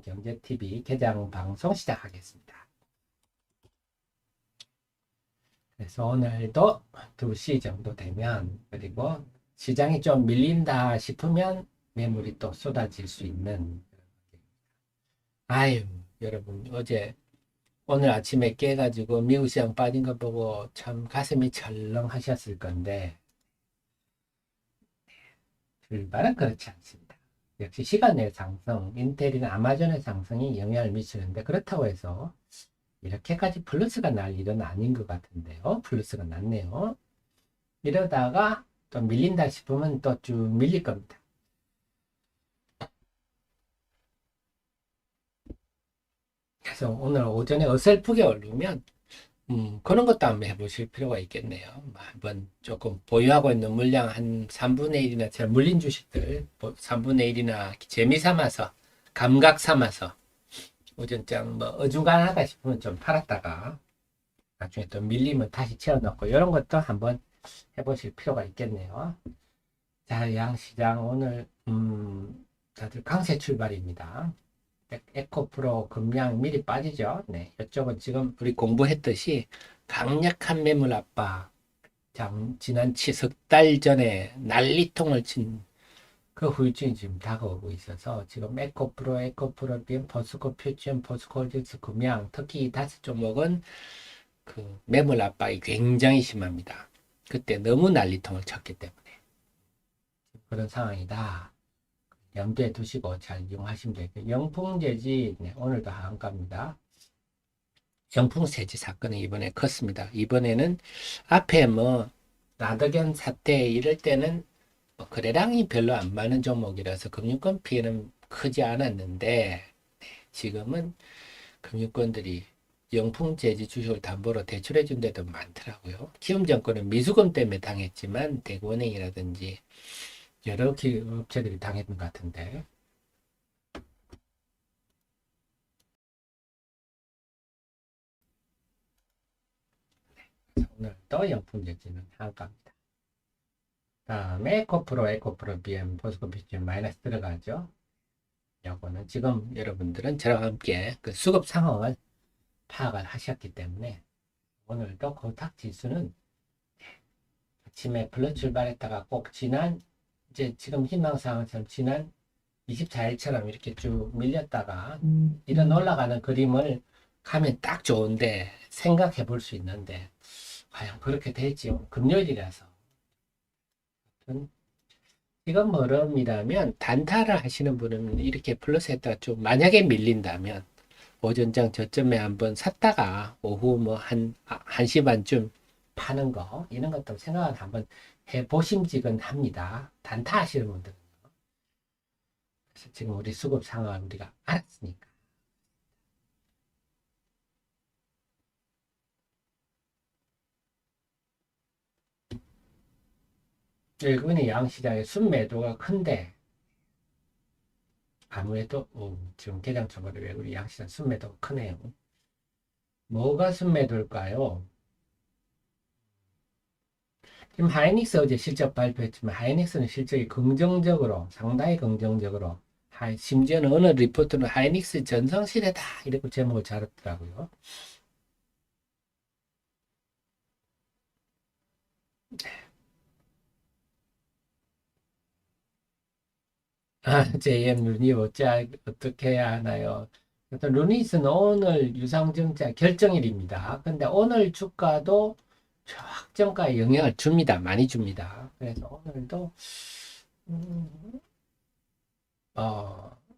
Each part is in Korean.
경제TV 개장 방송 시작하겠습니다. 그래서 오늘도 2시 정도 되면, 그리고 시장이 좀 밀린다 싶으면 매물이 또 쏟아질 수 있는. 아유, 여러분, 오늘 아침에 깨가지고 미국 시장 빠진 거 보고 참 가슴이 철렁하셨을 건데, 출발은 그렇지 않습니다. 역시 시간 내 상승, 인텔이나 아마존의 상승이 영향을 미치는데, 그렇다고 해서 이렇게까지 플러스가 날 일은 아닌 것 같은데요. 플러스가 났네요. 이러다가 또 밀린다 싶으면 또 쭉 밀릴 겁니다. 그래서 오늘 오전에 어설프게 오르면 그런 것도 한번 해보실 필요가 있겠네요. 한번 조금 보유하고 있는 물량 한 3분의 1이나 잘 물린 주식들 3분의 1이나 재미 삼아서, 감각 삼아서 오전장 뭐 어중간하다 싶으면 좀 팔았다가 나중에 또 밀리면 다시 채워넣고, 이런 것도 한번 해보실 필요가 있겠네요. 자, 양시장 오늘 다들 강세 출발입니다. 에코프로 금량 미리 빠지죠. 네, 이쪽은 지금 우리 공부했듯이 강력한 매물 압박, 지난 석 달 전에 난리통을 친 그 후유증이 지금 다가오고 있어서, 지금 에코프로, BM, 포스코, 퓨지엄, 포스코홀딩스, 금양, 특히 이 5종목은 그 매물 압박이 굉장히 심합니다. 그때 너무 난리통을 쳤기 때문에 그런 상황이다. 염두에 두시고 잘 이용하시면 되겠고요. 영풍재지, 네, 오늘도 하한가입니다. 영풍세지 사건은 이번에 컸습니다. 이번에는 앞에 나덕연 사태 이럴 때는 거래량이 별로 안 많은 종목이라서 금융권 피해는 크지 않았는데, 지금은 금융권들이 영풍재지 주식을 담보로 대출해 준 데도 많더라고요. 키움증권은 미수금 때문에 당했지만 대구은행이라든지 여러 업체들이 당했던 것 같은데, 오늘 또 영풍재지는 하한가입니다. 다음에 에코프로, BM, 포스코, 퓨지엄 마이너스 들어가죠. 요거는 지금 여러분들은 저랑 함께 그 수급 상황을 파악을 하셨기 때문에, 오늘도 코스닥 지수는 아침에 블러 출발했다가 꼭 이제 지금 희망사항처럼 지난 24일처럼 이렇게 쭉 밀렸다가 이런 올라가는 그림을 가면 딱 좋은데, 생각해 볼 수 있는데 과연 그렇게 될지요. 금요일이라서. 지금 흐름이라면 단타를 하시는 분은 이렇게 플러스했다가 좀 만약에 밀린다면 오전장 저점에 한번 샀다가 오후 한 1시 반쯤 파는 거, 이런 것도 생각을 한번 해보심직은 합니다. 단타 하시는 분들은. 그래서 지금 우리 수급 상황을 우리가 알았으니까. 일본의 양시장의 순매도가 큰데, 아무래도 지금 개장적으로 왜 우리 양시장 순매도가 크네요. 뭐가 순매도일까요? 지금 하이닉스 어제 실적 발표했지만, 하이닉스는 실적이 긍정적으로, 상당히 긍정적으로, 심지어는 어느 리포트는 하이닉스 전성시대다 이렇게 제목을 달았더라고요. JM 루니 어떻게 해야 하나요? 일단 루니스는 오늘 유상증자 결정일입니다. 근데 오늘 주가도 확정가에 영향을 줍니다. 많이 줍니다. 그래서 오늘도 음,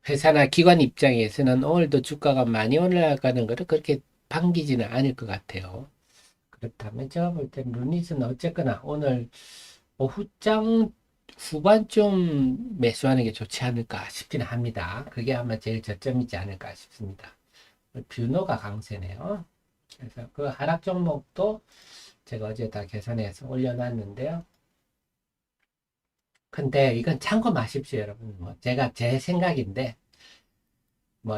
회사나 기관 입장에서는 오늘도 주가가 많이 올라가는 것을 그렇게 반기지는 않을 것 같아요. 그렇다면 제가 볼 때 루닛은 어쨌거나 오늘 오후장 후반쯤 매수하는 게 좋지 않을까 싶기는 합니다. 그게 아마 제일 저점이지 않을까 싶습니다. 뷰노가 강세네요. 그래서 그 하락 종목도 제가 어제 다 계산해서 올려놨는데요. 근데 이건 참고 마십시오, 여러분. 제가 제 생각인데,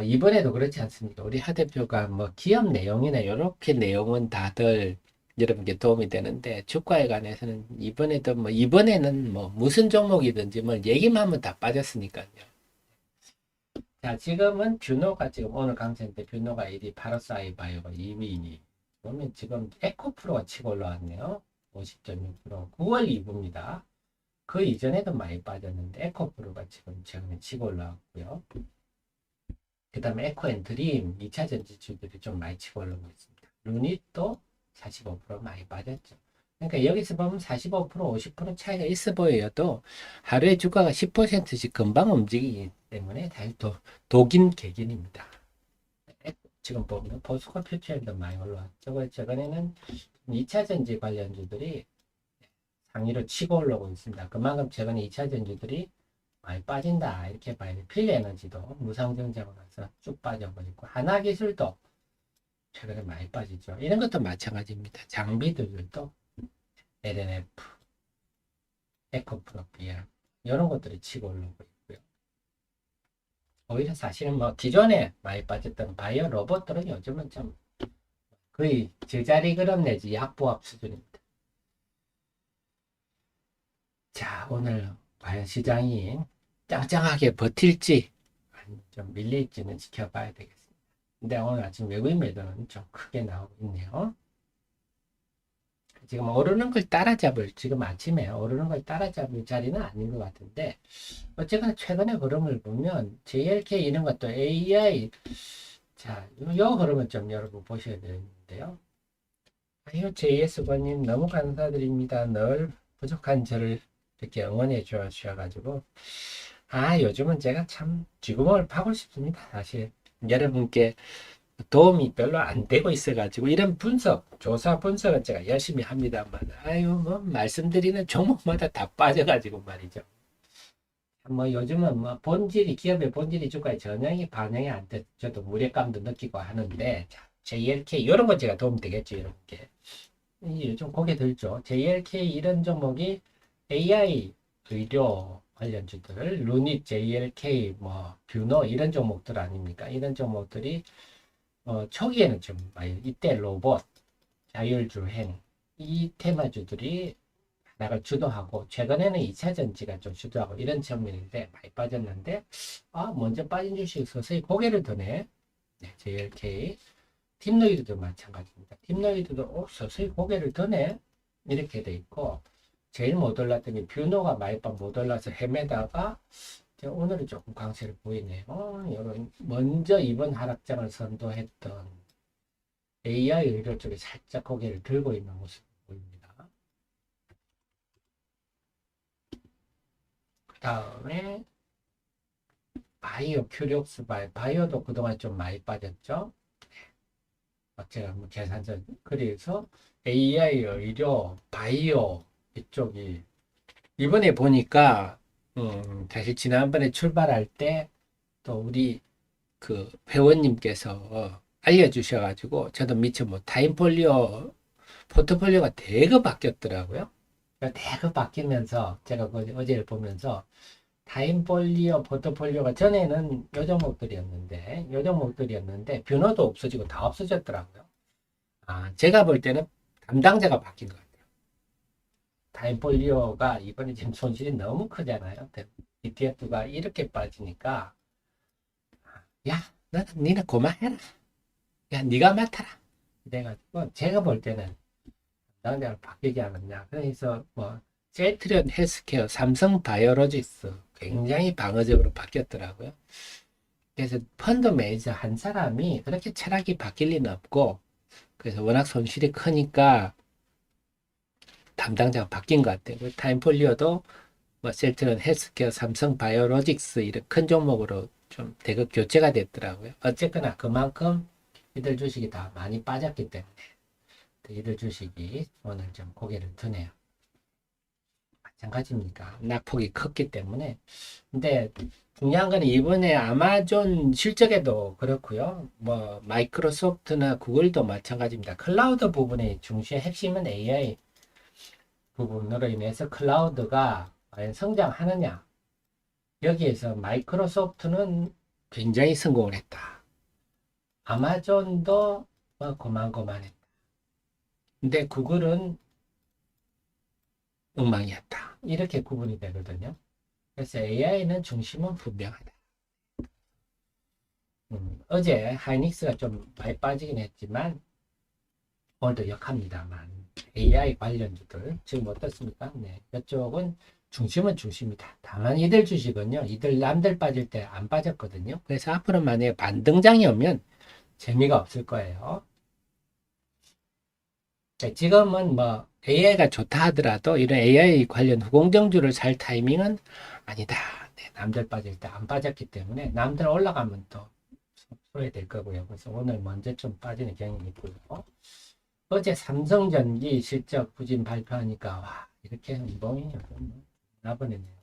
이번에도 그렇지 않습니까? 우리 하 대표가 기업 내용이나 이렇게 내용은 다들 여러분께 도움이 되는데, 주가에 관해서는 이번에는 무슨 종목이든지 얘기만 하면 다 빠졌으니까요. 자, 지금은 뷰노가 지금 오늘 강세인데 뷰노가 1위, 파라사이 바이오가 2위. 그러면 지금 에코프로가 치고 올라왔네요. 50.6%. 9월 2부입니다. 그 이전에도 많이 빠졌는데 에코프로가 지금 최근에 치고 올라왔고요. 그 다음에 에코앤드림 2차 전지주들이 좀 많이 치고 올라오고 있습니다. 루닛도 45% 많이 빠졌죠. 그러니까 여기서 보면 45%, 50% 차이가 있어 보여도 하루에 주가가 10%씩 금방 움직이기 때문에 사실 독인 객인입니다. 지금 보면 포스코 퓨처엠도 많이 올라왔죠. 최근에는 2차 전지 관련주들이 상위로 치고 올라오고 있습니다. 그만큼 최근에 2차 전지들이 많이 빠진다 이렇게 봐야 돼. 필에너지도 무상증자고 나서 쭉 빠져버리고 하나기술도 최근에 많이 빠지죠. 이런 것도 마찬가지입니다. 장비들도 LNF, 에코프로비아 이런 것들이 치고 올라오고 있고요. 오히려 사실은 뭐 기존에 많이 빠졌던 바이오 로봇들은 요즘은 좀 거의 제자리 그럼 내지 약보합 수준입니다. 자, 오늘 과연 시장이 짱짱하게 버틸지 아니면 좀 밀릴지는 지켜봐야 되겠습니다. 근데 오늘 아침 외국인 매도는 좀 크게 나오고 있네요. 지금 오르는 걸 따라잡을, 지금 아침에 오르는 걸 따라잡을 자리는 아닌 것 같은데, 어쨌거나 최근의 흐름을 보면 JLK 이런 것도 AI, 자, 요 흐름은 좀 여러분 보셔야 되는데요. 아유, JS번님 너무 감사드립니다. 늘 부족한 저를 이렇게 응원해 주셔가지고. 아, 요즘은 제가 참 쥐구멍을 파고 싶습니다. 사실 여러분께 도움이 별로 안 되고 있어가지고 이런 분석, 조사 분석은 제가 열심히 합니다만 아유 뭐 말씀드리는 종목마다 다 빠져가지고 말이죠. 뭐 요즘은 뭐 본질이 기업의 본질이 주가에 전혀 반영이 안 돼. 저도 무력감도 느끼고 하는데 자, JLK 이런 건 제가 도움 되겠죠 이렇게. 요즘 고개 들죠. JLK 이런 종목이 AI 의료 관련주들, 루닛, JLK, 뭐 뷰노 이런 종목들 아닙니까? 이런 종목들이 초기에는 좀 많이 이때 로봇, 자율주행 이 테마주들이 하나가 주도하고 최근에는 2차 전지가 좀 주도하고 이런 측면인데 많이 빠졌는데 먼저 빠진 주식 서서히 고개를 드네. 네, JLK 팀노이드도 마찬가지입니다. 팀노이드도 서서히 고개를 드네 이렇게 돼 있고 제일 못 올랐더니 뷰노가 많이 못 올라서 헤매다가 오늘은 조금 강세를 보이네요. 이런 먼저 이번 하락장을 선도했던 AI 의료 쪽에 살짝 고개를 들고 있는 모습이 보입니다. 그 다음에 바이오 큐력스 바이오도 그동안 좀 많이 빠졌죠. 제가 뭐 계산전 그래서 AI 의료 바이오 이쪽이 이번에 보니까 사실 지난번에 출발할 때 또 우리 그 회원님께서 알려주셔가지고 저도 미처 뭐 타임폴리오 포트폴리오가 대거 바뀌었더라고요. 대거 바뀌면서 제가 어제를 보면서 타임폴리오 포트폴리오가 전에는 요 종목들이었는데 뷰너도 없어지고 다 없어졌더라고요. 제가 볼 때는 담당자가 바뀐 것 같아요. 타임폴리오가 이번에 지금 손실이 너무 크잖아요. ETF가 이렇게 빠지니까 야, 니는 그만해라. 야, 니가 맡아라. 그래가지고 제가 볼 때는 담당자가 바뀌지 않았냐. 그래서 뭐 셀트리온 헬스케어, 삼성 바이오로직스 굉장히 방어적으로 바뀌었더라고요. 그래서 펀드 매니저 한 사람이 그렇게 철학이 바뀔 리는 없고 그래서 워낙 손실이 크니까 담당자가 바뀐 것 같아요. 타임폴리오도 뭐 셀트리온 헬스케어, 삼성 바이오로직스 이런 큰 종목으로 좀 대거 교체가 됐더라고요. 어쨌거나 그만큼 이들 주식이 다 많이 빠졌기 때문에 이들 주식이 오늘 좀 고개를 드네요. 마찬가지입니까? 낙폭이 컸기 때문에. 근데 중요한 건 이번에 아마존 실적에도 그렇고요. 뭐 마이크로소프트나 구글도 마찬가지입니다. 클라우드 부분의 중시의 핵심은 AI 부분으로 인해서 클라우드가 과연 성장하느냐. 여기에서 마이크로소프트는 굉장히 성공을 했다. 아마존도 뭐 고만고만했다. 근데 구글은 엉망이었다. 이렇게 구분이 되거든요. 그래서 AI는 중심은 분명하다. 어제 하이닉스가 좀 많이 빠지긴 했지만 오늘도 역합니다만 AI 관련주들 지금 어떻습니까? 네, 이쪽은 중심은 중심이다. 다만 이들 주식은요, 이들 남들 빠질 때 안 빠졌거든요. 그래서 앞으로 만약에 반등장이 오면 재미가 없을 거예요. 네, 지금은 뭐 AI가 좋다 하더라도 이런 AI 관련 후공정주를 살 타이밍은 아니다. 네, 남들 빠질 때 안 빠졌기 때문에 남들 올라가면 또 소외될 거고요. 그래서 오늘 먼저 좀 빠지는 경향이 있고요. 어제 삼성전기 실적 부진 발표하니까 와 이렇게 이봉이 나버리네요.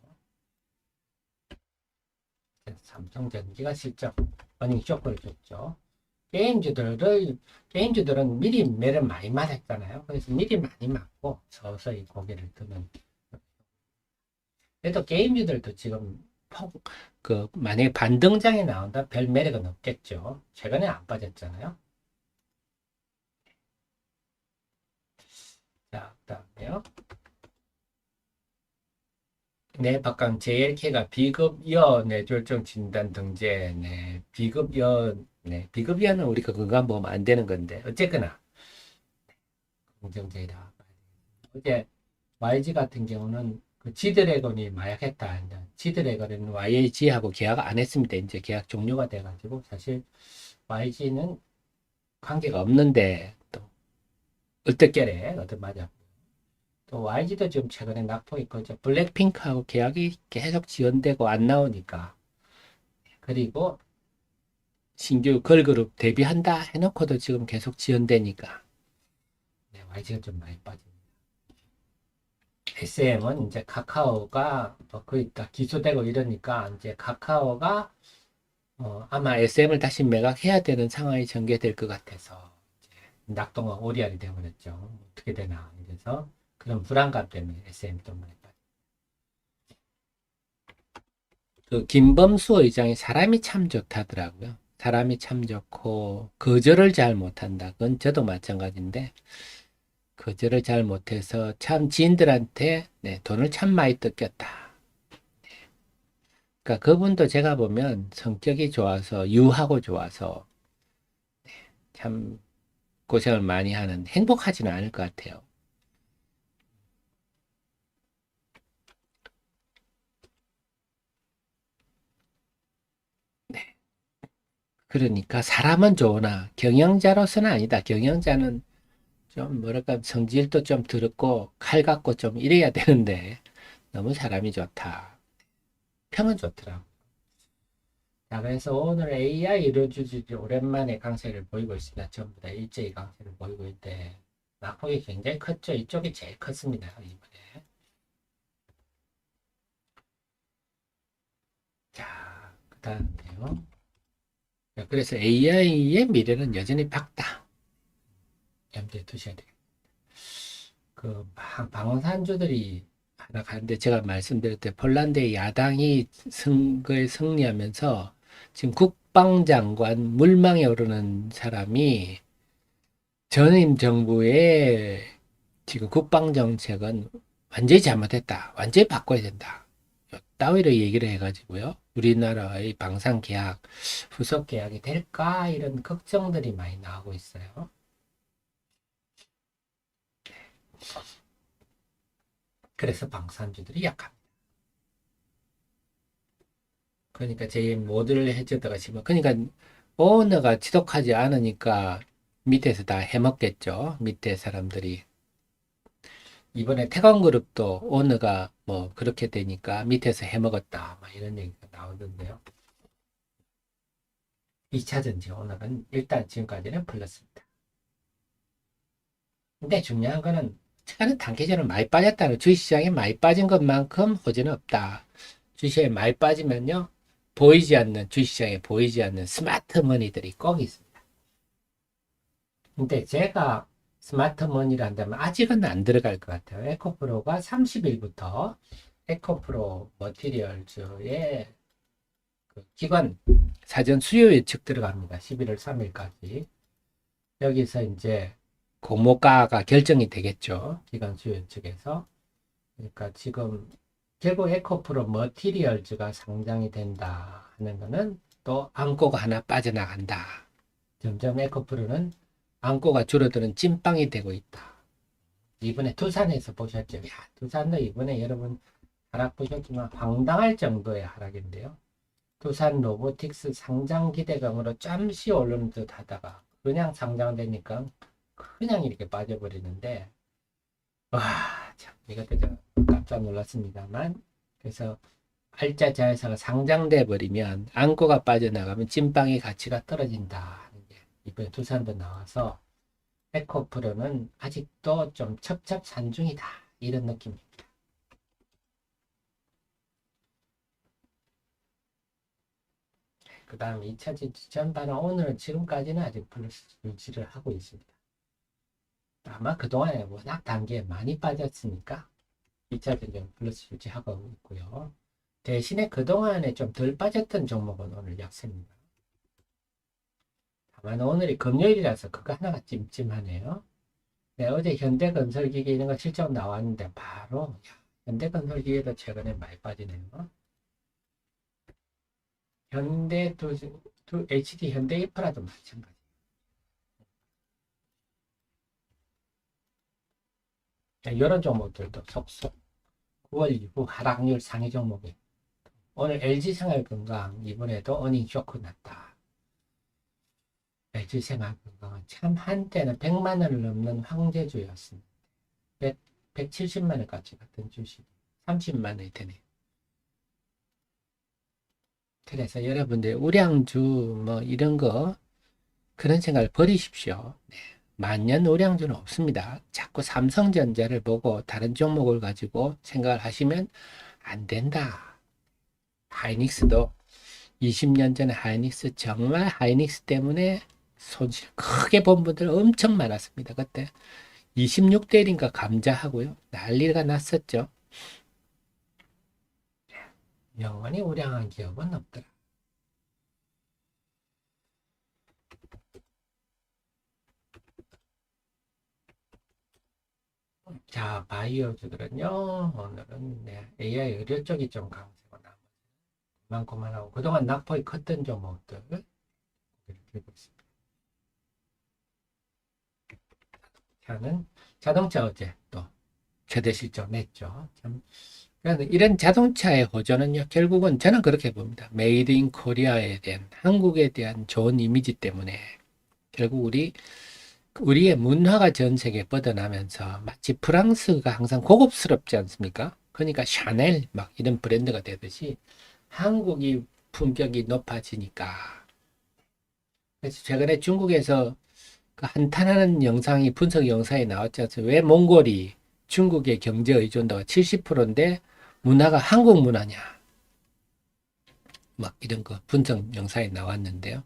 삼성전기가 실적 어닝 쇼크를 줬죠. 게임주들은 미리 매를 많이 맞았잖아요. 그래서 미리 많이 맞고 서서히 고개를 드는. 그래도 게임주들도 지금 만약에 반등장이 나온다 별 매력은 없겠죠. 최근에 안 빠졌잖아요. 자, 그다음에요. 네, 박강 JLK가 비급여 뇌졸중 진단 등재, 네, 비급여, 네, 비급여는 우리가 그거 보면 안 되는 건데, 어쨌거나, 긍정적이다. 어제 YG 같은 경우는 그 지드래곤이 마약했다. 이제 지드래곤은 YG하고 계약 안 했습니다. 이제 계약 종료가 돼가지고, 사실 YG는 관계가 없는데, 또, 얼떨결에 얻어맞아. 또 YG도 지금 최근에 낙폭이 커져. 블랙핑크하고 계약이 계속 지연되고 안 나오니까. 그리고 신규 걸그룹 데뷔한다 해놓고도 지금 계속 지연되니까 네, YG가 좀 많이 빠집니다. SM은 이제 카카오가 거의 다 기소되고 이러니까 이제 카카오가 아마 SM을 다시 매각해야 되는 상황이 전개될 것 같아서 이제 낙동강 오리알이 되어버렸죠. 어떻게 되나 그래서 그런 불안감 때문에 SM 좀 많이 빠져. 그 김범수 의장이 사람이 참 좋다더라고요. 사람이 참 좋고 거절을 잘 못한다. 그건 저도 마찬가지인데 거절을 잘 못해서 참 지인들한테 네, 돈을 참 많이 뜯겼다. 그러니까 그분도 제가 보면 성격이 좋아서 유하고 좋아서 참 고생을 많이 하는 행복하지는 않을 것 같아요. 네. 그러니까 사람은 좋으나 경영자로서는 아니다. 경영자는 좀 뭐랄까 성질도 좀 더럽고 칼 같고 좀 이래야 되는데 너무 사람이 좋다. 평은 좋더라고. 자, 그래서 오늘 AI 이루어주지 오랜만에 강세를 보이고 있습니다. 전부 다 일제히 강세를 보이고 있대. 낙폭이 굉장히 컸죠. 이쪽이 제일 컸습니다. 이번에. 자, 그 다음에요. 그래서 AI의 미래는 여전히 밝다. 염두에 두셔야 돼요. 그 방어산주들이 하나 가는데 제가 말씀드릴 때 폴란드의 야당이 선거에 승리하면서 지금 국방장관 물망에 오르는 사람이 전임 정부의 지금 국방정책은 완전히 잘못했다. 완전히 바꿔야 된다. 따위로 얘기를 해가지고요. 우리나라의 방산계약, 후속계약이 될까? 이런 걱정들이 많이 나오고 있어요. 그래서 방산주들이 약합니다. 그러니까 제 모델을 해주다가 지금, 그러니까 오너가 지독하지 않으니까 밑에서 다 해먹겠죠. 밑에 사람들이. 이번에 태광그룹도 오너가 뭐 그렇게 되니까 밑에서 해먹었다. 막 이런 얘기가 나오던데요. 2차전지 오늘은 일단 지금까지는 플러스입니다. 근데 중요한 거는 최근에 단기적으로 많이 빠졌다는 주식시장에 많이 빠진 것만큼 호재는 없다. 주식에 많이 빠지면요. 보이지 않는 주식시장에 보이지 않는 스마트 머니들이 꼭 있습니다. 근데 제가 스마트 머니를 한다면 아직은 안 들어갈 것 같아요. 에코프로가 30일부터 에코프로 머티리얼즈의 그 기관 사전 수요 예측 들어갑니다. 11월 3일까지. 여기서 이제 공모가가 결정이 되겠죠. 기관 수요 예측에서. 그러니까 지금 결국 에코프로 머티리얼즈가 상장이 된다 하는 거는 또 안고가 하나 빠져나간다. 점점 에코프로는 안고가 줄어드는 찐빵이 되고 있다. 이번에 두산에서 보셨죠? 야, 두산도 이번에 여러분 하락 보셨지만 황당할 정도의 하락인데요. 두산 로보틱스 상장 기대감으로 잠시 오르는 듯 하다가 그냥 상장되니까 그냥 이렇게 빠져버리는데, 와, 참 이것도 좀 깜짝 놀랐습니다만. 그래서 알짜 자회사가 상장돼 버리면 안고가 빠져나가면 찐빵의 가치가 떨어진다. 이번에 두산도 나와서 에코프로는 아직도 좀 첩첩산중이다, 이런 느낌입니다. 그 다음 2차 전반은 오늘은 지금까지는 아직 플러스 유지를 하고 있습니다. 아마 그동안에 워낙 단계에 많이 빠졌으니까 2차 전반 플러스 유지하고 있고요. 대신에 그동안에 좀 덜 빠졌던 종목은 오늘 약세입니다. 다만 오늘이 금요일이라서 그거 하나가 찜찜하네요. 네, 어제 현대건설기계 이런 거 실적 나왔는데 바로 현대건설기계도 최근에 많이 빠지네요. HD 현대인프라도 마찬가지. 이런 종목들도 속속 9월 이후 하락률 상위 종목이. 오늘 LG생활건강 이번에도 어닝 쇼크 났다. LG생활건강은 참 한때는 100만 원을 넘는 황제주였습니다. 170만 원까지 갔던 주식이 30만 원이 되네요. 그래서 여러분들 우량주 뭐 이런 거 그런 생각을 버리십시오. 네. 만년 우량주는 없습니다. 자꾸 삼성전자를 보고 다른 종목을 가지고 생각을 하시면 안 된다. 하이닉스도 20년 전에 하이닉스 정말 하이닉스 때문에 손실 크게 본 분들 엄청 많았습니다. 그때 26대 1인가 감자하고요. 난리가 났었죠. 영원히 우량한 기업은 없더라. 자, 바이오주들은요, 오늘은 네, AI 의료 쪽이 좀 강세고 나머지 그만하고 그동안 낙폭이 컸던 종목들 들고 있습니다. 저는 자동차 어제 또 최대 실적 냈죠. 참, 이런 자동차의 호전은요, 결국은 저는 그렇게 봅니다. 메이드 인 코리아에 대한, 한국에 대한 좋은 이미지 때문에 결국 우리의 문화가 전 세계에 뻗어나면서 마치 프랑스가 항상 고급스럽지 않습니까? 그러니까 샤넬 막 이런 브랜드가 되듯이 한국이 품격이 높아지니까. 그래서 최근에 중국에서 그 한탄하는 영상이 분석 영상이 나왔지 않습니까? 왜 몽골이 중국의 경제 의존도가 70%인데 문화가 한국 문화냐? 막 이런 거 분석 영상이 나왔는데요.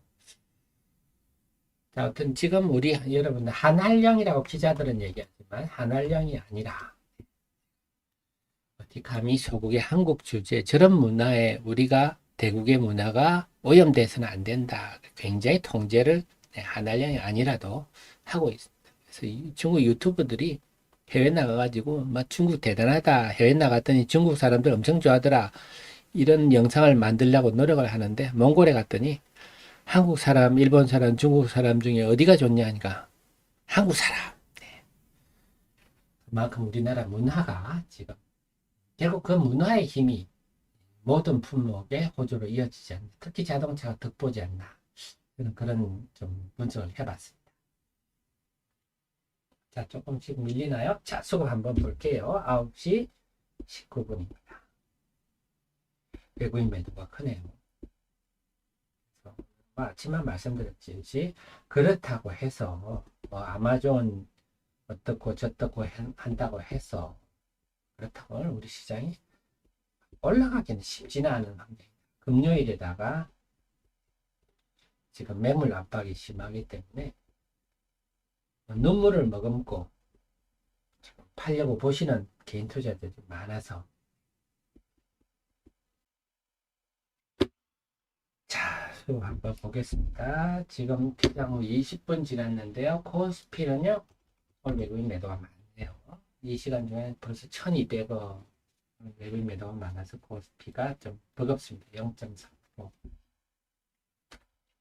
자, 아무튼 지금 우리 여러분들 한할령이라고 기자들은 얘기하지만 한할령이 아니라 어디 감히 소국의 한국 주제 저런 문화에 우리가 대국의 문화가 오염돼서는 안 된다. 굉장히 통제를 한할령이 아니라도 하고 있습니다. 그래서 중국 유튜버들이 해외 나가가지고 막 중국 대단하다. 해외 나갔더니 중국 사람들 엄청 좋아하더라. 이런 영상을 만들려고 노력을 하는데 몽골에 갔더니 한국 사람, 일본 사람, 중국 사람 중에 어디가 좋냐 하니까 한국 사람. 그만큼 우리나라 문화가 지금 결국 그 문화의 힘이 모든 품목의 호조로 이어지지 않나. 특히 자동차가 득보지 않나. 그런 좀 분석을 해봤습니다. 자, 조금씩 밀리나요? 자, 수급 한번 볼게요. 9시 19분입니다. 외국인 매도가 크네요. 아침에 말씀드렸듯이 그렇다고 해서 뭐 아마존 어떻고 저떻고 한다고 해서 그렇다고 우리 시장이 올라가기는 쉽지는 않은 환경입니다. 금요일에다가 지금 매물 압박이 심하기 때문에 눈물을 머금고 팔려고 보시는 개인 투자자들이 많아서. 자, 수급 한번 보겠습니다. 지금 시장 후 20분 지났는데요. 코스피는요, 오늘 외국인 매도가 많네요. 이 시간 중에 벌써 1200원 외국인 매도가 많아서 코스피가 좀 버겁습니다. 0.3%.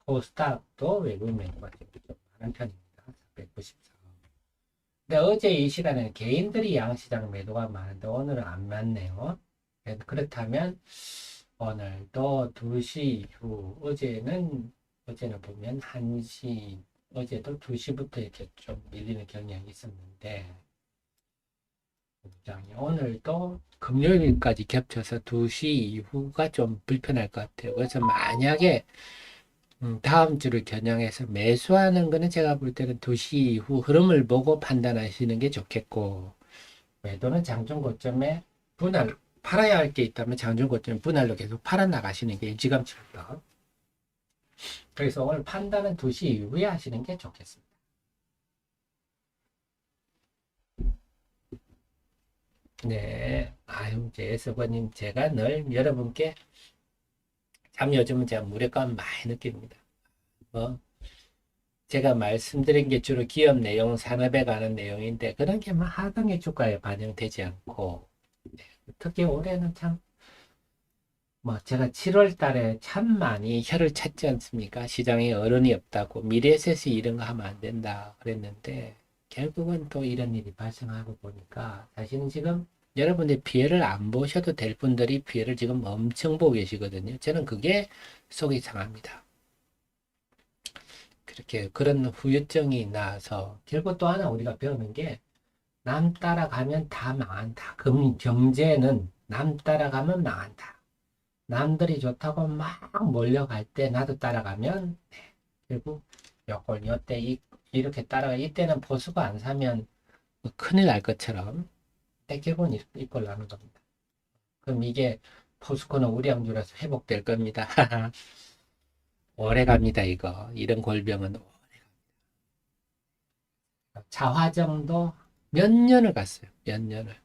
코스닥도 외국 매도가 좀 많은 편입니다. 494. 근데 어제 이 시간에는 개인들이 양시장 매도가 많은데 오늘은 안 맞네요. 그렇다면 오늘도 2시 이후 어제는 보면 1시 어제도 2시부터 이렇게 좀 밀리는 경향이 있었는데 오늘도 금요일까지 겹쳐서 2시 이후가 좀 불편할 것 같아요. 그래서 만약에 다음 주를 겨냥해서 매수하는 거는 제가 볼 때는 2시 이후 흐름을 보고 판단하시는 게 좋겠고, 매도는 장중 고점에 팔아야 할 게 있다면 장중 고점에 분할로 계속 팔아 나가시는 게 일찌감치입니다. 그래서 오늘 판단은 2시 이후에 하시는 게 좋겠습니다. 네. 아유, 제서버님, 제가 늘 여러분께 참 요즘은 제가 무력감 많이 느낍니다. 제가 말씀드린 게 주로 기업 내용, 산업에 관한 내용인데 그런 게 막 하등의 주가에 반영되지 않고 특히 올해는 참 제가 7월 달에 참 많이 혀를 찼지 않습니까? 시장에 어른이 없다고 미래에셋이 이런 거 하면 안 된다 그랬는데 결국은 또 이런 일이 발생하고 보니까 사실은 지금 여러분들 피해를 안 보셔도 될 분들이 피해를 지금 엄청 보고 계시거든요. 저는 그게 속이 상합니다. 그렇게 그런 후유증이 나서 결국 또 하나 우리가 배우는 게 남 따라가면 다 망한다. 경제는 남 따라가면 망한다. 남들이 좋다고 막 몰려갈 때 나도 따라가면 결국 요걸 요때 이렇게 따라가 이때는 보수가 안 사면 큰일 날 것처럼 결국은 이꼴 나는 겁니다. 그럼 이게 포스코는 우량주라서 회복될 겁니다. 오래 갑니다 이거. 이런 골병은 자화정도 몇 년을 갔어요. 몇 년을.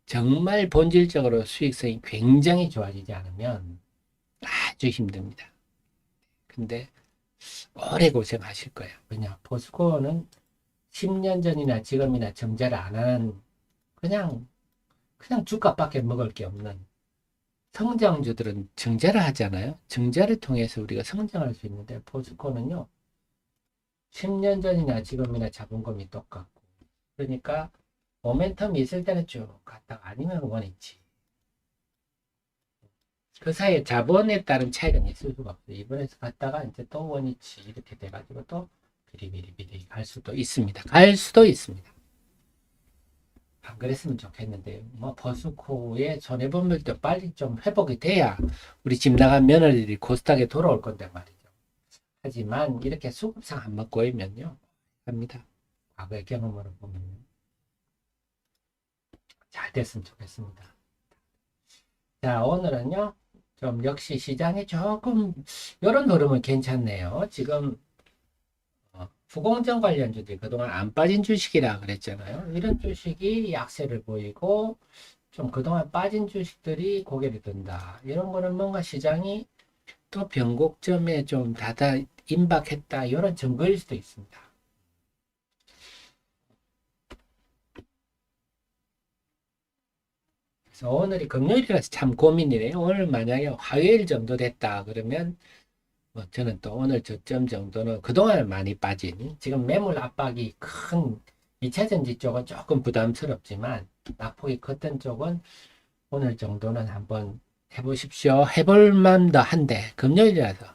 정말 본질적으로 수익성이 굉장히 좋아지지 않으면 아주 힘듭니다. 근데 오래 고생하실 거예요. 왜냐? 포스코는 10년 전이나 지금이나 정제를 안 하는 그냥 주가밖에 먹을 게 없는 성장주들은 정제를 하잖아요. 정제를 통해서 우리가 성장할 수 있는데 포스코는요. 10년 전이나 지금이나 자본금이 똑같고 그러니까 모멘텀이 있을 때는 쭉 갔다가 아니면 원위치. 그 사이에 자본에 따른 차이가 있을 수가 없어요. 이번에서 갔다가 이제 또 원위치 이렇게 돼가지고 또 비리비리비리 갈 수도 있습니다. 갈 수도 있습니다. 안 그랬으면 좋겠는데 버스코의 손해보물도 빨리 좀 회복이 돼야 우리 집 나간 며느리들이 코스닥에 돌아올 건데 말이죠. 하지만 이렇게 수급상 한번 꼬이면요 합니다. 과거의 경험으로 보면 잘 됐으면 좋겠습니다. 자, 오늘은요 좀 역시 시장이 조금 이런 흐름은 괜찮네요. 지금 후공정 관련주들이 그동안 안 빠진 주식이라 그랬잖아요. 이런 주식이 약세를 보이고 좀 그동안 빠진 주식들이 고개를 든다. 이런 거는 뭔가 시장이 또 변곡점에 좀 임박했다. 이런 증거일 수도 있습니다. 그래서 오늘이 금요일이라서 참 고민이네요. 오늘 만약에 화요일 정도 됐다 그러면 저는 또 오늘 저점 정도는 그동안 많이 빠진 지금 매물 압박이 큰 2차전지 쪽은 조금 부담스럽지만 낙폭이 컸던 쪽은 오늘 정도는 한번 해보십시오. 해볼 만도 한데 금요일이라서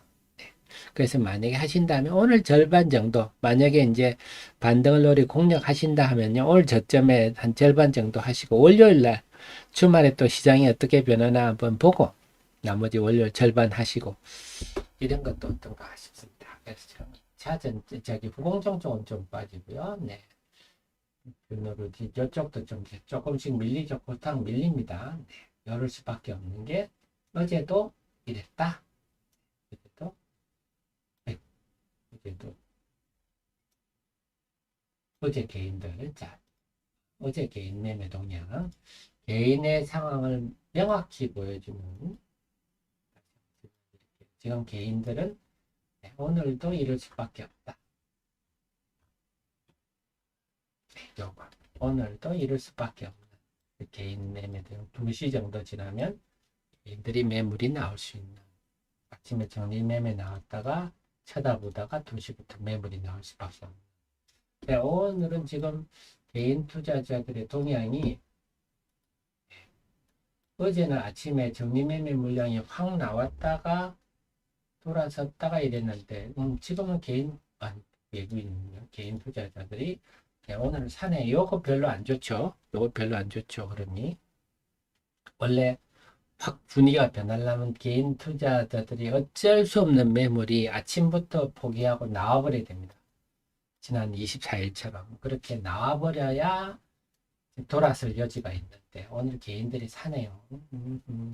그래서 만약에 하신다면 오늘 절반 정도 만약에 이제 반등을 노리 공략하신다 하면요 오늘 저점에 한 절반 정도 하시고 월요일날 주말에 또 시장이 어떻게 변하나 한번 보고 나머지 월요일 절반 하시고 이런 것도 어떤가 싶습니다. 그래서 저기 후공정 쪽은 좀 빠지고요. 네. 이쪽도 좀 조금씩 밀리죠. 고스닥 밀립니다. 네. 열을 수밖에 없는 게 어제도 이랬다. 어제도 네. 어제도 어제 개인들 자 어제 개인 매매 동향 개인의 상황을 명확히 보여주는 지금 개인들은 네, 오늘도 이럴 수밖에 없다. 요거. 오늘도 이럴 수밖에 없는 개인 매매들 2시 정도 지나면 개인들이 매물이 나올 수 있는 아침에 정리 매매 나왔다가 쳐다보다가 2시부터 매물이 나올 수밖에 없는. 네, 오늘은 지금 개인 투자자들의 동향이 어제는 아침에 정리 매매 물량이 확 나왔다가 돌아섰다가 이랬는데 지금은 외국인 개인 투자자들이 네, 오늘 사내 요거 별로 안 좋죠. 요거 별로 안 좋죠. 그러니 원래 확 분위기가 변하려면 개인 투자자들이 어쩔 수 없는 매물이 아침부터 포기하고 나와버려야 됩니다. 지난 24일처럼 그렇게 나와버려야 돌아설 여지가 있는데 오늘 개인들이 사네요.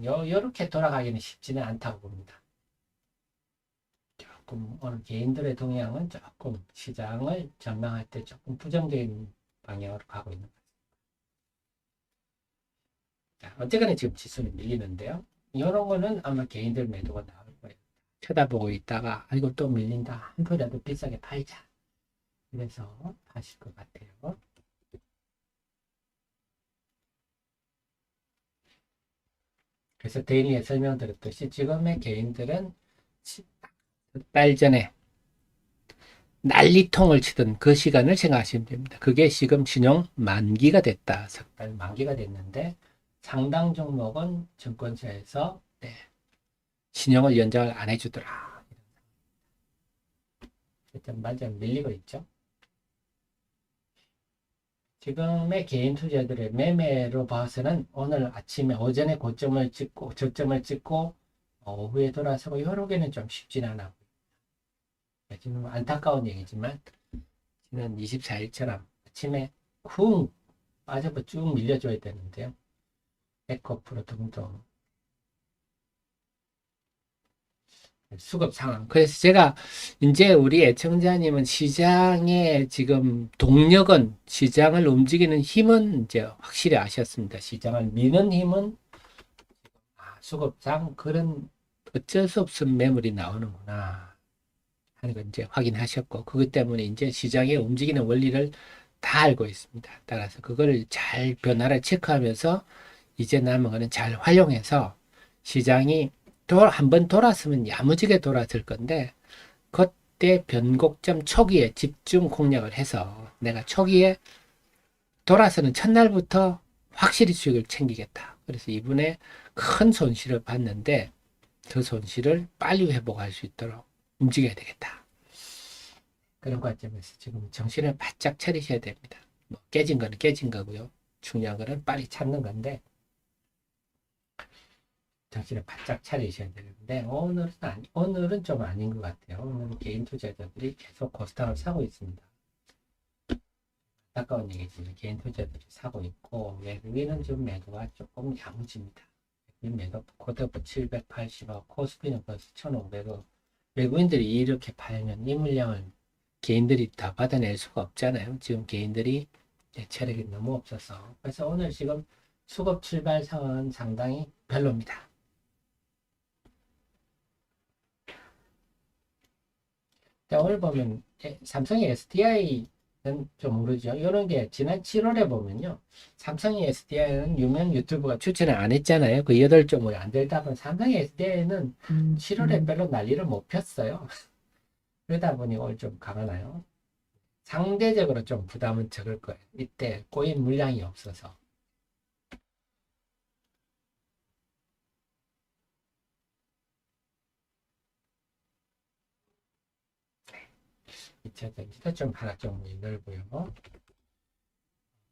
요렇게 돌아가기는 쉽지는 않다고 봅니다. 조금 오늘 개인들의 동향은 조금 시장을 전망할 때 조금 부정적인 방향으로 가고 있는 것 같습니다. 어쨌거나 지금 지수는 밀리는데요. 이런 거는 아마 개인들 매도가 나올 거예요. 쳐다보고 있다가 아이고 또 밀린다. 한 표라도 비싸게 팔자. 그래서 하실 것 같아요. 그래서 데일리에 설명드렸듯이 지금의 개인들은 몇 달 전에 난리통을 치던 그 시간을 생각하시면 됩니다. 그게 지금 신용 만기가 됐다. 석 달 만기가 됐는데 상당 종목은 증권사에서 네, 신용을 연장을 안 해주더라. 일단 완전 밀리고 있죠. 지금의 개인 투자들의 매매로 봐서는 오늘 아침에 오전에 고점을 찍고 저점을 찍고 오후에 돌아서고 요렇게는 좀 쉽진 않아. 지금 안타까운 얘기지만 지난 24일처럼 아침에 쿵 빠져서 쭉 밀려줘야 되는데요. 에코프로 등등 수급 상황. 그래서 제가 이제 우리 애청자님은 시장의 지금 동력은 시장을 움직이는 힘은 이제 확실히 아셨습니다. 시장을 미는 힘은 수급상 그런 어쩔 수 없은 매물이 나오는구나 하는 걸 이제 확인하셨고 그것 때문에 이제 시장의 움직이는 원리를 다 알고 있습니다. 따라서 그걸 잘 변화를 체크하면서 이제 남은 거는 잘 활용해서 시장이 또 한 번 돌았으면 야무지게 돌았을 건데 그때 변곡점 초기에 집중 공략을 해서 내가 초기에 돌아서는 첫날부터 확실히 수익을 챙기겠다. 그래서 이분의 큰 손실을 봤는데 그 손실을 빨리 회복할 수 있도록 움직여야 되겠다. 그런 관점에서 지금 정신을 바짝 차리셔야 됩니다. 뭐 깨진 거는 깨진 거고요. 중요한 거는 빨리 찾는 건데 정신을 바짝 차리셔야 되는데 오늘은 좀 아닌 것 같아요. 오늘은 개인 투자자들이 계속 코스닥을 사고 있습니다. 안타까운 얘기지만 개인 투자자들이 사고 있고 외국인은 좀 매도가 조금 야무집니다. 외국인 매도 코드프 780억 코스피는 벌써 1,500억 외국인들이 이렇게 팔면 이 물량을 개인들이 다 받아낼 수가 없잖아요. 지금 개인들이 체력이 너무 없어서 그래서 오늘 지금 수급 출발 상황은 상당히 별로입니다. 오늘 보면 삼성의 SDI는 좀 모르죠. 이런 게 지난 7월에 보면요. 삼성의 SDI는 유명 유튜브가 추천을 안 했잖아요. 그 8.5에 안 되다 보니 삼성의 SDI는 7월에 별로 난리를 못 폈어요. 그러다 보니 오늘 좀 강하나요? 상대적으로 좀 부담은 적을 거예요. 이때 꼬인 물량이 없어서. 2차 전지도 좀 하락좀 넓고요.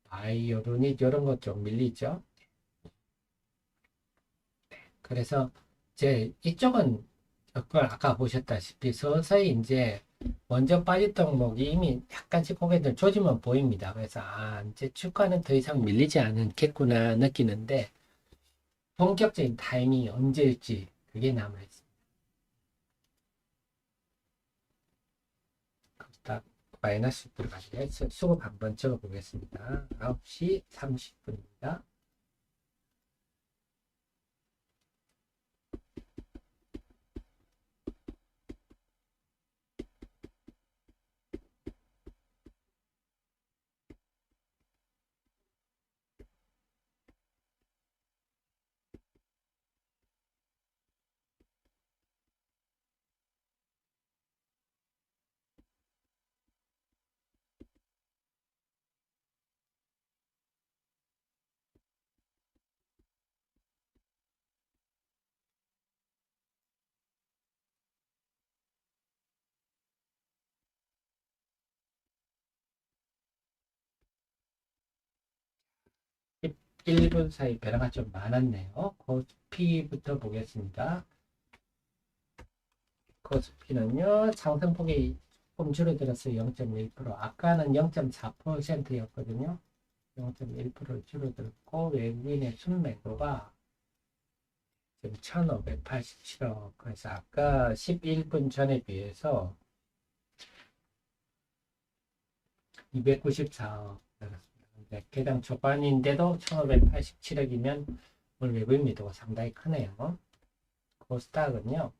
바이오르닉 이런 것 좀 밀리죠. 그래서 이쪽은 아까 보셨다시피 서서히 이제 먼저 빠진 종목이 이미 약간씩 고개들 조짐은 보입니다. 그래서 이제 주가는 더 이상 밀리지 않겠구나 느끼는데 본격적인 타이밍이 언제일지 그게 남아있습니다. 딱 마이너스 들어가게 수급 한번 적어보겠습니다. 9시 30분입니다. 11분 사이 변화가 좀 많았네요. 코스피부터 보겠습니다. 코스피는요, 상승폭이 조금 줄어들었어요. 0.1%. 아까는 0.4%였거든요. 0.1% 줄어들었고, 외국인의 순매도가 지금 1587억. 그래서 아까 11분 전에 비해서 294억. 개당 초반인데도 1587억이면 오늘 외국인 매도가 상당히 크네요. 코스닥은요,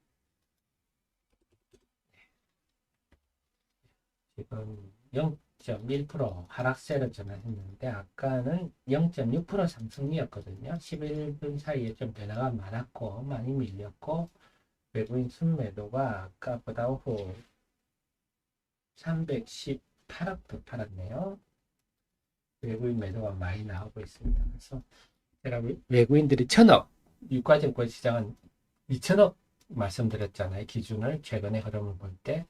지금 0.1% 하락세를 전환했는데 아까는 0.6% 상승이었거든요. 11분 사이에 좀 변화가 많았고 많이 밀렸고 외국인 순매도가 아까보다 후 318억 더 팔았네요. 외국인 매도가 많이 나오고 있습니다. 그래서 제가 외국인들이 1000억, 유가증권 시장은 2000억 말씀드렸잖아요. 기준을 최근의 흐름을 볼 때.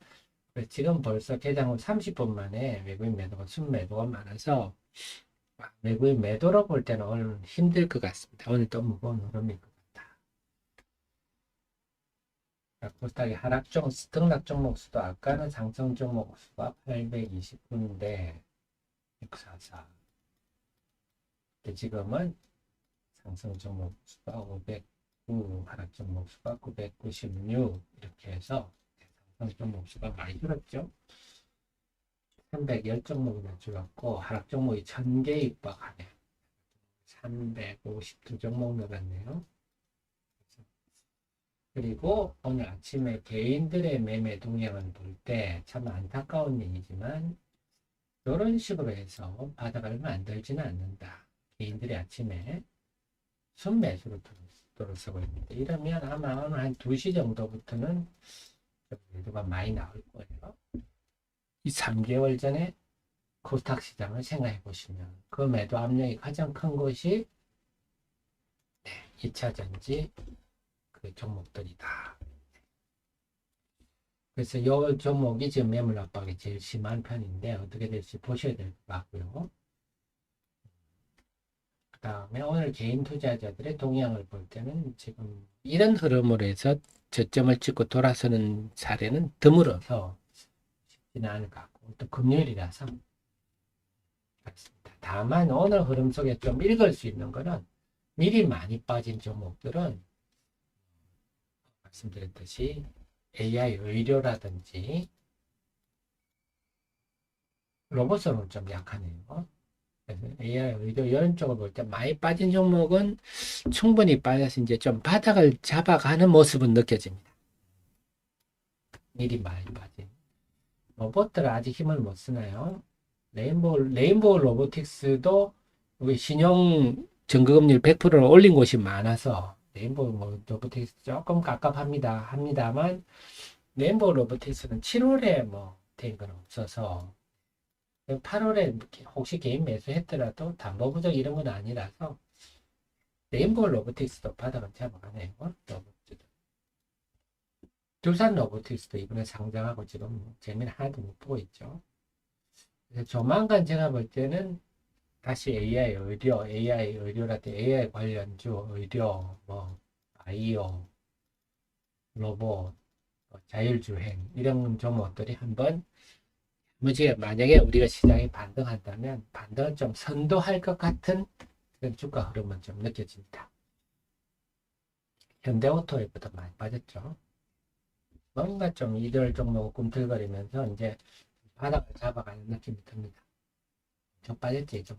지금 벌써 개장 후 30분 만에 외국인 매도가 순매도가 많아서 외국인 매도로 볼 때는 오늘 힘들 것 같습니다. 오늘 또 무거운 흐름일 것 같다. 코스닥의 등락 종목 수도 아까는 상승 종목 수가 829인데 644. 지금은 상승 종목 수가 509, 하락 종목 수가 996 이렇게 해서 상승 종목 수가 많이 줄었죠. 310종목이나 줄었고 하락 종목이 1000개 육박하네. 352종목 늘었네요. 그리고 오늘 아침에 개인들의 매매 동향을 볼 때 참 안타까운 얘기지만 이런 식으로 해서 바닥을 만들지는 않는다. 개인들이 아침에 순매수로 들어서고 있는데 이러면 아마 오늘 한 2시 정도부터는 매도가 많이 나올 거예요. 이 3개월 전에 코스닥 시장을 생각해 보시면 그 매도 압력이 가장 큰 것이 2차전지 그 종목들이다. 그래서 이 종목이 지금 매물 압박이 제일 심한 편인데 어떻게 될지 보셔야 될 것 같고요. 그 다음에 오늘 개인 투자자들의 동향을 볼 때는 지금 이런 흐름으로 해서 저점을 찍고 돌아서는 사례는 드물어서 쉽지는 않을 것 같고 또 금요일이라서 그렇습니다. 다만 오늘 흐름 속에 좀 읽을 수 있는 거는 미리 많이 빠진 종목들은 말씀드렸듯이 AI 의료라든지 로봇은 좀 약하네요. 그래서 AI 의료 이런 쪽을 볼 때 많이 빠진 종목은 충분히 빠져서 이제 좀 바닥을 잡아가는 모습은 느껴집니다. 미리 많이 빠진 로봇들은 아직 힘을 못 쓰나요? 레인보우 로보틱스도 우리 신용 증거금리를 100%를 올린 곳이 많아서 레인보우 로보틱스 조금 합니다만 레인보우 로보틱스는 7월에 된 건 없어서 8월에 혹시 개인 매수했더라도 담보 부족 이런 건 아니라서 레인보우 로보틱스도 바닥을 잡아가네요. 로봇들. 두산 로보틱스도 이번에 상장하고 지금 재미는 하나도 못 보고 있죠. 그래서 조만간 제가 볼 때는 다시 AI 의료라든지 AI 관련주, 의료, 바이오, 로봇, 자율주행 이런 종목들이 한번 만약에 우리가 시장이 반등한다면 반등은 좀 선도할 것 같은 그런 주가 흐름은 좀 느껴집니다. 현대오토에부터 많이 빠졌죠. 뭔가 좀 이들 종목 꿈틀거리면서 이제 바닥을 잡아가는 느낌이 듭니다. 좀 빠졌지, 좀.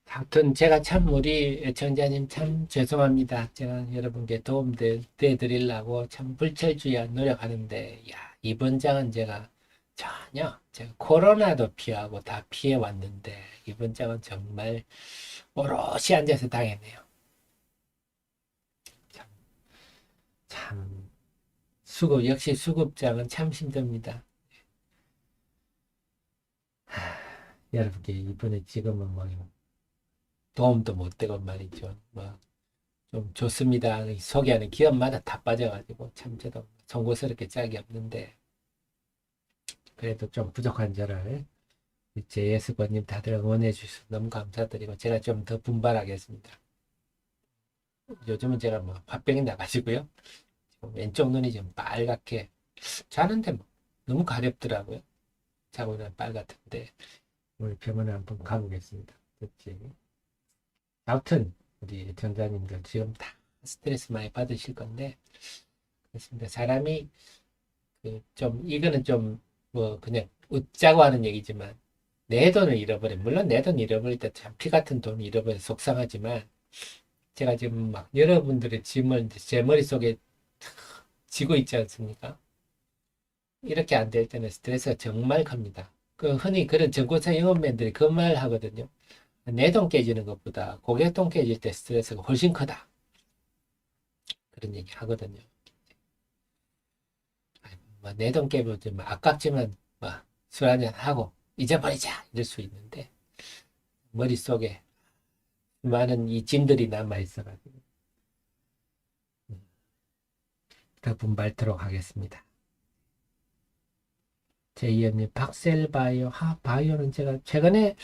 하여튼 제가 참 우리 애청자님 참 죄송합니다. 제가 여러분께 도움돼 드리려고 참 불철주야 노력하는데 이번 장은 제가 전혀 제가 코로나도 피하고 다 피해 왔는데 이번 장은 정말 오롯이 앉아서 당했네요. 참, 참 역시 수급장은 참 힘듭니다. 여러분께 이번에 지금은 도움도 못 되고 말이죠. 좀 좋습니다. 소개하는 기업마다 다 빠져가지고 참 저도 송구스럽게 짝이 없는데 그래도 좀 부족한 저를 JS번님 다들 응원해 주셔서 너무 감사드리고 제가 좀 더 분발하겠습니다. 요즘은 제가 뭐 화병이 나가지고요. 왼쪽 눈이 좀 빨갛게 자는데 뭐 너무 가렵더라고요. 자고 난 빨갛던데 오늘 병원에 한번 가보겠습니다. 그치? 아무튼 우리 전자님들 지금 다 스트레스 많이 받으실 건데 그렇습니다. 사람이 그좀 이거는 좀 뭐 그냥 웃자고 하는 얘기지만 내 돈을 잃어버려. 물론 내 돈 잃어버릴 때 참 피 같은 돈 잃어버려 속상하지만 제가 지금 막 여러분들의 짐을 제 머릿속에 지고 있지 않습니까? 이렇게 안 될 때는 스트레스가 정말 큽니다. 그 흔히 그런 전고차 영업맨들이 그 말 하거든요. 내 돈 깨지는 것보다 고객 돈 깨질 때 스트레스가 훨씬 크다. 그런 얘기 하거든요. 내 돈 깨면 좀 아깝지만 술 한잔 하고 잊어버리자 이럴 수 있는데 머릿속에 많은 이 짐들이 남아 있어가지고 더 분발토록 하겠습니다. 제2연님 박셀바이오 바이오는 제가 최근에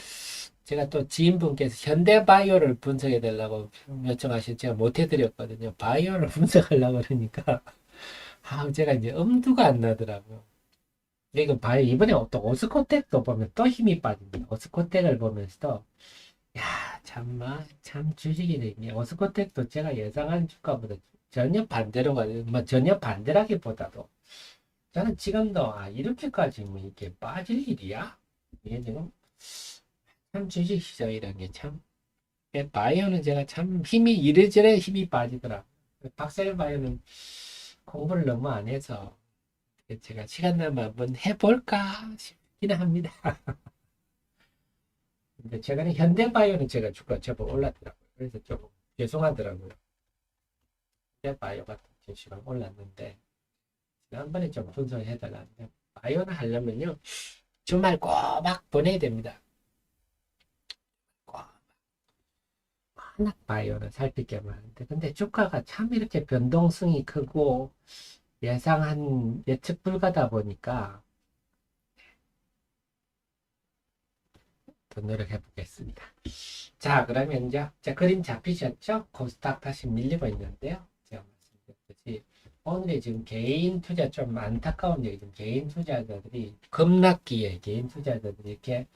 제가 또 지인분께서 현대바이오를 분석해 달라고 요청하셔서 제가 못 해드렸거든요. 바이오를 분석하려고 그러니까 제가 이제 엄두가 안 나더라고요. 이거 봐요. 이번에 또 오스코텍도 보면 또 힘이 빠집니다. 오스코텍을 보면서 야, 참 주식이네. 오스코텍도 제가 예상한 주가보다 전혀 반대로 가요. 뭐 전혀 반대라기보다도 저는 지금도 이렇게까지 뭐 이렇게 빠질 일이야? 이게 지금 참 주식 시장이라는 게 참 바이오는 제가 참 힘이 이래저래 힘이 빠지더라. 박셀 바이오는 공부를 너무 안 해서 제가 시간 나면 한번 해볼까 싶기는 합니다. 근데 최근에 현대바이오는 제가 주가 제법 올랐더라고요. 그래서 조금 죄송하더라고요. 현대바이오 같은 주식은 올랐는데 지난번에 좀 분석해달라는데 바이오를 하려면요 주말 꼬박 보내야 됩니다. 꼬박 바이오를 살피게 하는데 근데 주가가 참 이렇게 변동성이 크고 예상한 예측 불가다 보니까 더 노력해 보겠습니다. 자, 그러면 이제 그림 잡히셨죠? 코스닥 다시 밀리고 있는데요. 제가 말씀드렸듯이 오늘의 지금 개인 투자 좀 안타까운 얘기 좀 개인 투자자들이 급락기에 개인 투자자들이 이렇게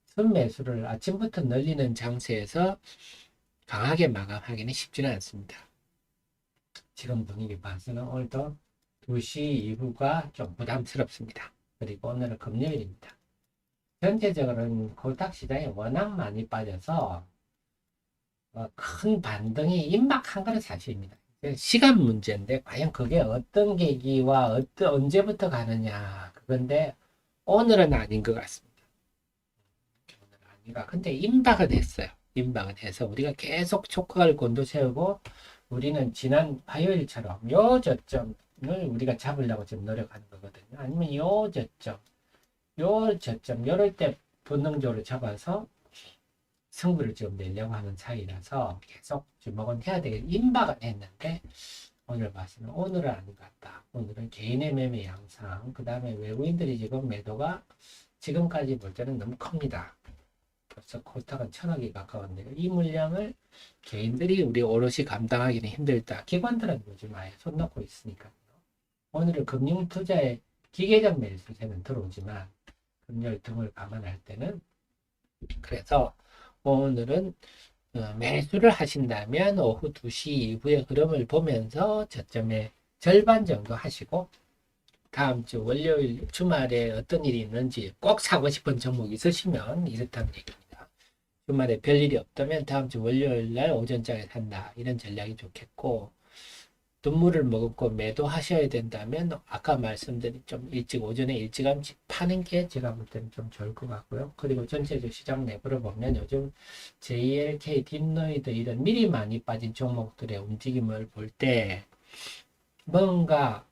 순매수를 아침부터 늘리는 장세에서 강하게 마감하기는 쉽지는 않습니다. 지금 분위기 봐서는 오늘도 2시 이후가 좀 부담스럽습니다. 그리고 오늘은 금요일입니다. 전체적으로는 코스닥 시장이 워낙 많이 빠져서 큰 반등이 임박한 것은 사실입니다. 시간 문제인데 과연 그게 어떤 계기와 언제부터 가느냐 그건데 오늘은 아닌 것 같습니다. 오늘은 아닌가. 근데 임박은 했어요. 임박은 해서 우리가 계속 촉각을 곤두세우고 우리는 지난 화요일처럼 요 저점을 우리가 잡으려고 지금 노력하는 거거든요. 아니면 요 저점 요럴 때 본능적으로 잡아서 승부를 지금 내려고 하는 사이라서 계속 주목은 해야 되겠 임박은 했는데 오늘 봐서는 오늘은 아닌 것 같다. 오늘은 개인의 매매 양상 그 다음에 외국인들이 지금 매도가 지금까지 볼 때는 너무 큽니다. 벌써 코스닥은 1,000억이 가까운데요. 이 물량을 개인들이 우리 오롯이 감당하기는 힘들다. 기관들은 요즘 아예 손 놓고 있으니까요. 오늘은 금융투자의 기계적 매수세는 들어오지만 금요일 등을 감안할 때는 그래서 오늘은 매수를 하신다면 오후 2시 이후의 흐름을 보면서 저점에 절반 정도 하시고 다음 주 월요일 주말에 어떤 일이 있는지 꼭 사고 싶은 종목이 있으시면 이렇다는 얘기입니다. 주말에 별일이 없다면 다음 주 월요일 날 오전장에 산다. 이런 전략이 좋겠고 눈물을 머금고 매도하셔야 된다면 아까 말씀드린 좀 일찍 오전에 일찌감치 파는 게 제가 볼 때는 좀 좋을 것 같고요. 그리고 전체적 시장 내부를 보면 요즘 JLK, 딥노이드 이런 미리 많이 빠진 종목들의 움직임을 볼 때 뭔가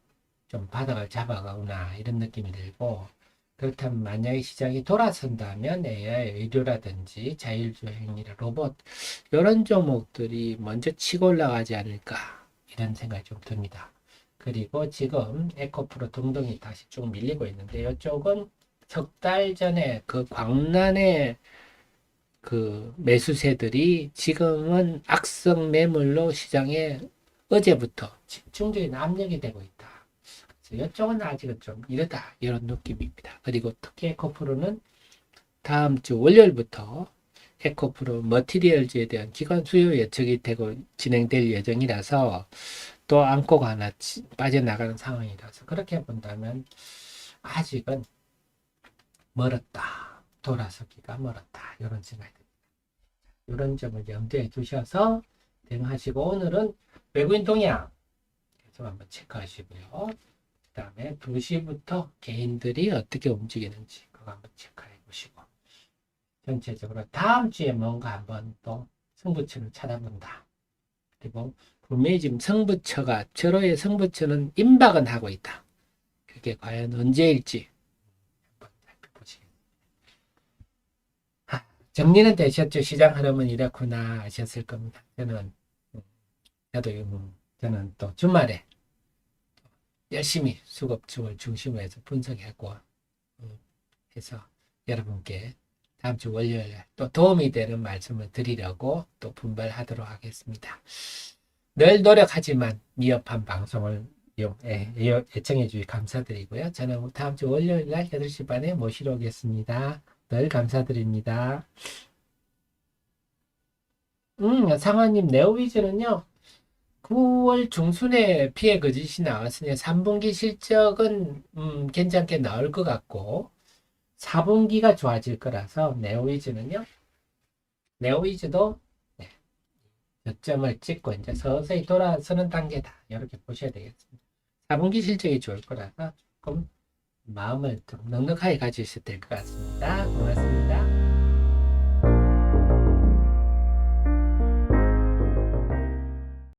좀 바닥을 잡아가거나 이런 느낌이 들고 그렇다면 만약에 시장이 돌아선다면 AI, 의료라든지 자율주행이나 로봇 이런 종목들이 먼저 치고 올라가지 않을까 이런 생각이 좀 듭니다. 그리고 지금 에코프로 등등이 다시 쭉 밀리고 있는데 이쪽은 석 달 전에 그 광란의 그 매수세들이 지금은 악성 매물로 시장에 어제부터 집중적인 압력이 되고 있다. 그래서 이쪽은 아직은 좀 이르다 이런 느낌입니다. 그리고 특히 에코프로는 다음 주 월요일부터 에코프로 머티리얼즈에 대한 기관 수요 예측이 되고 진행될 예정이라서 또 안고가 하나 빠져나가는 상황이라서 그렇게 본다면 아직은 멀었다. 돌아서기가 멀었다. 이런 생각이 듭니다. 이런 점을 염두에 두셔서 대응하시고 오늘은 외국인 동향 계속 한번 체크하시고요. 그 다음에 2시부터 개인들이 어떻게 움직이는지 그거 한번 체크해 보시고 전체적으로 다음 주에 뭔가 한번 또 승부처를 찾아본다. 그리고 분명히 지금 승부처가 절호의 승부처는 임박은 하고 있다. 그게 과연 언제일지 한번 살펴보시겠습니다. 정리는 되셨죠? 시장 흐름은 이렇구나 하셨을 겁니다. 저는 또 주말에 열심히 수급층을 중심으로 해서 분석하고 해서 여러분께 다음 주 월요일에 또 도움이 되는 말씀을 드리려고 또 분발하도록 하겠습니다. 늘 노력하지만 미흡한 방송을 애청해 주시 감사드리고요. 저는 다음 주 월요일 날 8시 반에 모시러 오겠습니다. 늘 감사드립니다. 상원님, 네오위즈는요, 9월 중순에 피해 거짓이 나왔으니 3분기 실적은 괜찮게 나올 것 같고 4분기가 좋아질 거라서 네오위즈도 네, 저점을 찍고 이제 서서히 돌아서는 단계다. 이렇게 보셔야 되겠습니다. 4분기 실적이 좋을 거라서 조금 마음을 좀 넉넉하게 가지셔야 될 것 같습니다. 고맙습니다.